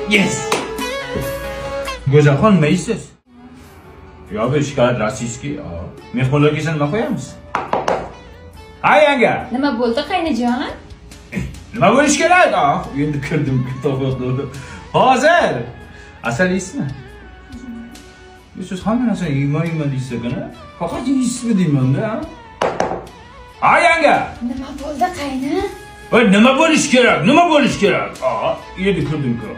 Yes. Go'zalxon nima yeysiz? Yo, bu shikolat rossiyskiy. Mehmonlarga esa nima qo'yamiz? Ha, yanga. Nima bo'ldi qaynajon? Nima bo'lish kerak? Endi kirdim to'g'ri. Hozir. Asal yeysizmi? Siz hamma narsani yeyman deysiz-ku. Faqat yeysizmi deyman-da. Ha, yanga. Nima bo'ldi qayna? Voy, nima bo'lish kerak? Nima bo'lish kerak? Endi kirdim-ku.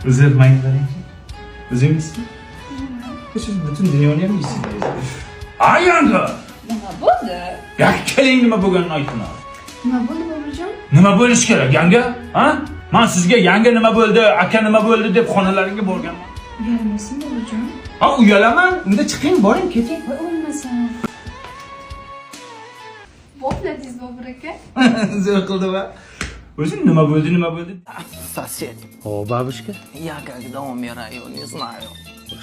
O'zim maylaring. O'zingizmi? Siz butun dunyoni ham yeysiz. Ha, yanga. Nima bo'ldi? Ya, keling nima bo'lganini aytma. Nima bo'ldi bobojon? Nima bo'lish kerak, yanga? Ha? Men sizga yanga nima bo'ldi, aka nima bo'ldi deb xonalaringga borganman. Uyalmaysan bobojon? Ha, uyalaman. Unda chiqing, boring, keting. Voy, o'lmasan. Bo'pladingiz bobur aka? Zo'r qildi-va. O'zing nima bo'ldi? Сосед. О, бабушка. Я когда умираю, не знаю.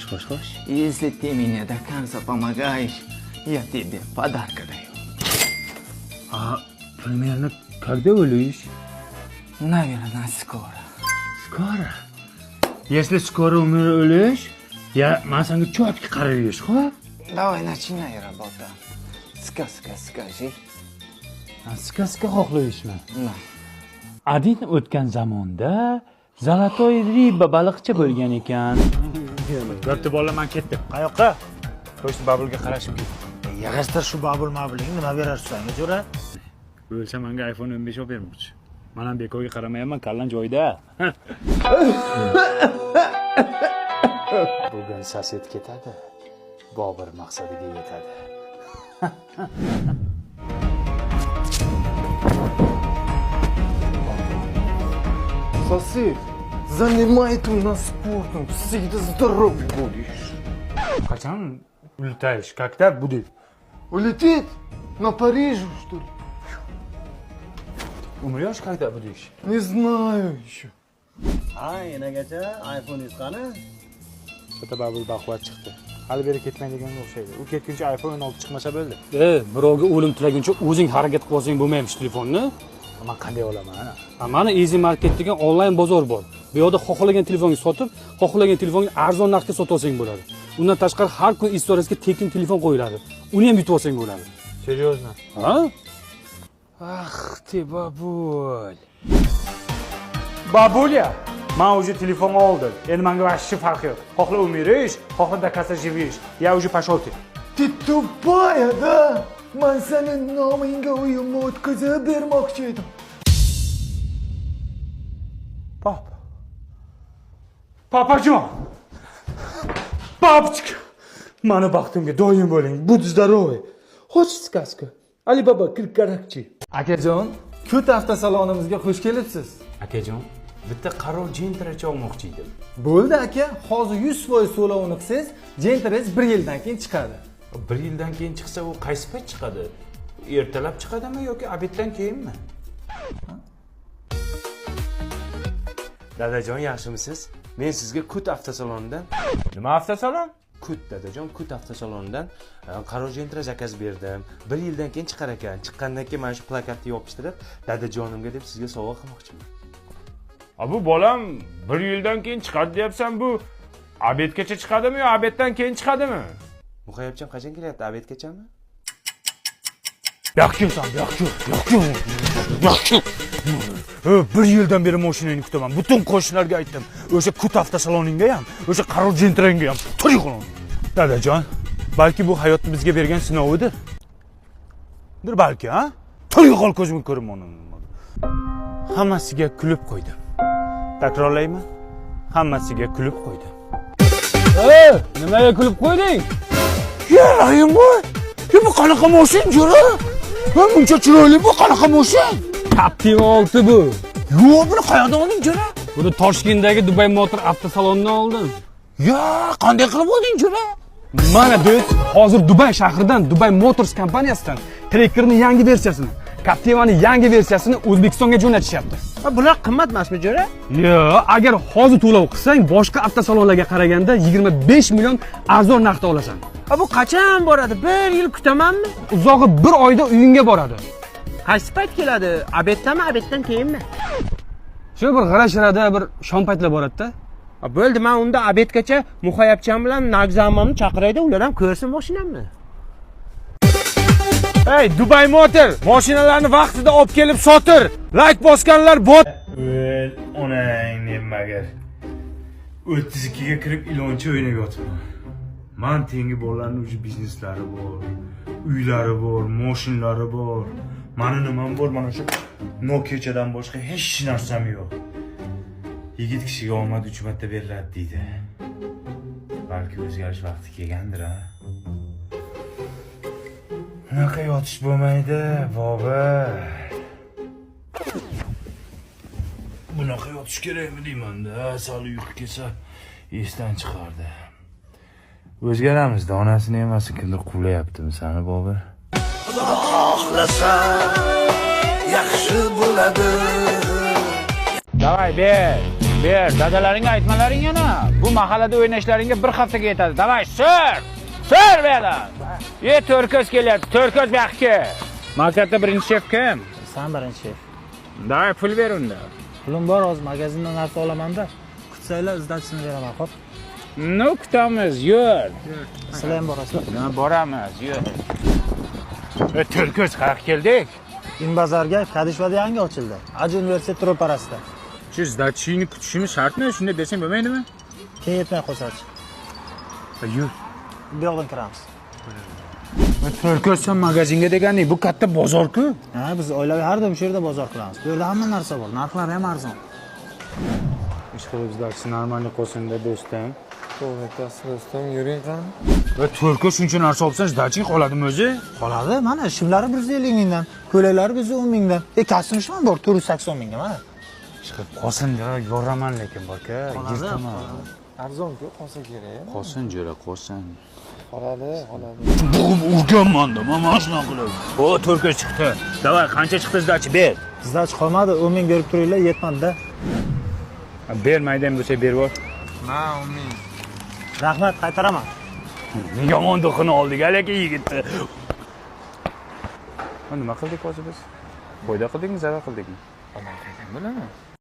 Xo'sh. Если ты мне до конца помогаешь, я тебе подарок даю. Примерно когда вылезешь? Наверное, скоро. Скоро. Если скоро умрешь, я сanga четко qarayешь, ho? Давай, начинай работу. Сказка скажи. Сказка xohlaysizmi? На. Adin o'tgan zamonda Zolotoy riba baliqchi bo'lgan ekan. Bo'pti bola, men ketdim. Qayoqqa? Qo'shni babulga qarashim ketdi. Yig'ishtir shu babul mabuling nima berarsiz senga jo'ra? O'lsa menga iPhone 15 olib bermoqchi. Men ham bekorga qaramayapman, kallan joyida. Bugun sosed ketadi. Bobur maqsadiga yetadi. Сосед, занимайся у нас спортом, всегда здоров будешь. Qachon ultayish? Когда будет? Улетит на Париж, что ли? Umryosh когда будешь? Не знаю еще. Enagacha iPhone qani? Sota babul baquvvat chiqdi. Hali beri ketmaydiganga o'xshaydi. U ketguncha iPhone 16 chiqmasa bo'ldi. Birovga o'lim tilaguncha o'zing harakat qilib olsang bo'lmaymish telefonni. Men qanday olaman? Mana Easy Market degan onlayn bozor bor. Bu yerda xohlagan telefonga sotib, xohlagan telefonga arzon narxga sotib olsang bo'ladi. Undan tashqari har kun istoriyasiga tekin telefon qo'yiladi. Uni ham yutib olsang bo'ladi. Серьезно? Ha? Ах ты, бабуль. Бабуля, men уже telefon oldim. Endi menga вообще farqi yo'q. Xohla umirish, xohla до конца живешь. Я уже пошел. Ты тупая, да? Man senin nomingga uyimni o'tkazib bermoqchi edim. Papa. Papajon. Папочка. Mani baxtimga doim bo'ling. Будь здоровый. Хочешь сказку? Alibaba kirkarakchi. Akajon, Kut avtosalonimizga xush kelibsiz. Akajon, bitta qaror jentirachi olmoqchi edim. Bo'ldi aka, hozir 100% to'lovini qilsangiz, Gentress 1 yildan keyin chiqadi. 1 yildan keyin chiqsa u qaysi payt chiqadi? Ertalab chiqadimi yoki obeddan keyinmi? Dadajon, yaxshimisiz? Men sizga Kut avtosalonidan Nima avtosalon? Kut dadajon, Kut avtosalonidan qaror jentra zakaz berdim. 1 yildan keyin chiqar ekan. Chiqqandan keyin mana shu plakatni yopishtirib, dadajonimga deb sizga sovg'a qilmoqchiman. Bu bolam 1 yildan keyin chiqadi deyapsan, bu obedgacha chiqadimi yo obeddan keyin chiqadimi? Muqayyabjon qachon kelyapti? Obedgachami? Yo'q. 1 yildan beri mashinangni kutaman. Butun qo'shnilarga aytdim. O'sha Kut avtosaloningga ham, o'sha qaror jentrangga ham tirik qolin. Dadajon, balki bu hayotni bizga bergan sinovidir. Dir balki, ha? Tirik qol ko'zimga ko'rmayman. Hammasiga kulib qo'ydim. Takrorlayman. Hammasiga kulib qo'ydim. Nimaga kulib qo'yding? Yarayim voy. Bu qanaqa mashin jo'ra? Buncha chiroyli bu qanaqa mashin? Captiva 6 bu. Yo'q, buni qayerdan olding jo'ra? Buni Toshkentdagi Dubai Motor avtosalonidan oldim. Ya, qanday qilib olding jo'ra? Mana do'st, hozir Dubai shahridan Dubai Motors kompaniyasidan Tracker'ning yangi versiyasini, Captiva'ning yangi versiyasini O'zbekistonga jo'natishyapti. Bular qimmat emasmi jo'ra? Yo'q, agar hozir to'lov qilsang, boshqa avtosalonlarga qaraganda 25 million arzon narxda olasan. Bu qachon boradi? 1 yil kutamanmi? Uzog'i 1 oyda uyingga boradi. Qaysi payt keladi? Obeddanmi, obeddan keyinmi? Shu bir g'ira-shirada bir shom paytlar boradi-da. Bo'ldi, men unda obedgacha muxoyabcham bilan Nagzammamni chaqirayda, ular ham ko'rsin mashinamni. Hey, Dubai Motor, mashinalarni vaqtida olib kelib sotir. Like bosganlar bot. Onang nemagar. 32 ga kirib ilonchi o'ynab yotibman. Men tengi bolalarning o'zi bizneslari bor, uylari bor, mashinalari bor. Mani nimam bor? Mana shu Nokia'dan boshqa hech narsam yo'q. Yigit kishiga omad 3 marta beriladi deydi. Balki o'zgarish vaqti kelgandir, ha? Bunaqa yotish bo'lmaydi, bobur. Bunaqa yotish kerakmi deyman-da, sal uyqu kelsa esdan chiqardi. O'zgaramizda onasini emas, kimdir quvlayaptimi sani, bobur? Xohlasa yaxshi bo'ladi. Davay ber, dadalaringga aytmalaring yana. Bu mahallada o'ynashlaringga bir haftaga yetadi. Davay, sür bela. To'rkoz kelyapti, to'rkoz buyoqqa. Maktabda birinchi shef kim? Sen birinchi shef. Davay, pul ber unda. Pulim bor, hozir magazindan narsa olaman-da. Kutsanglar izdachisini beraman, xo'p? No, kutamiz, yur. Sizlar ham borasizlar. Boramiz, yur. To'rkoz qayerga keldik? Inbazarga Kadishvada yangi ochildi. Aji universitet ro'parasida. Shu izdachini kutishimiz shartmi? Shunday desang bo'lmaydimi? Keyin yetmay qo'ysachi. Yur. Bu yoqdan kiramiz. To'rkoz sen magazinga deganing bu katta bozor-ku. Ha, biz oilaviy har doim shu yerda bozor qilamiz. Bu yerda hamma narsa bor, narxlari ham arzon. Ishqilib izdachisi normalniy qo'sinda do'stim. Do'stim, yuring qani? Va to'rkoz shuncha narsa olsang, izdaching qoladimi o'zi? Qoladi, mana shimlari 150 mingdan, ko'ylaklari 110 mingdan. Kassim ham bor 480 mingga mana. Chiqib qolsin-da, yoraman lekin baka. Yirtaman. Arzon-ku, qolsa kerak. Qolsin jo'ra, qolsin. Qoladi. Bug'ib urganman-da, mana shunaqa qilib. O, to'rkoz chiqdi. Davay, qancha chiqdi izdachi ber. Sizlar qolmadi, 10 ming berib turinglar, yetmadi-da. Bermaydan bo'lsa berib ol. Men 10 ming. Rahmat, qaytaraman. Yomon do'qini oldik, lekin yigitni. Nima qildik hozir biz? Foyda qildikmi, zarar qildikmi? Bilaman.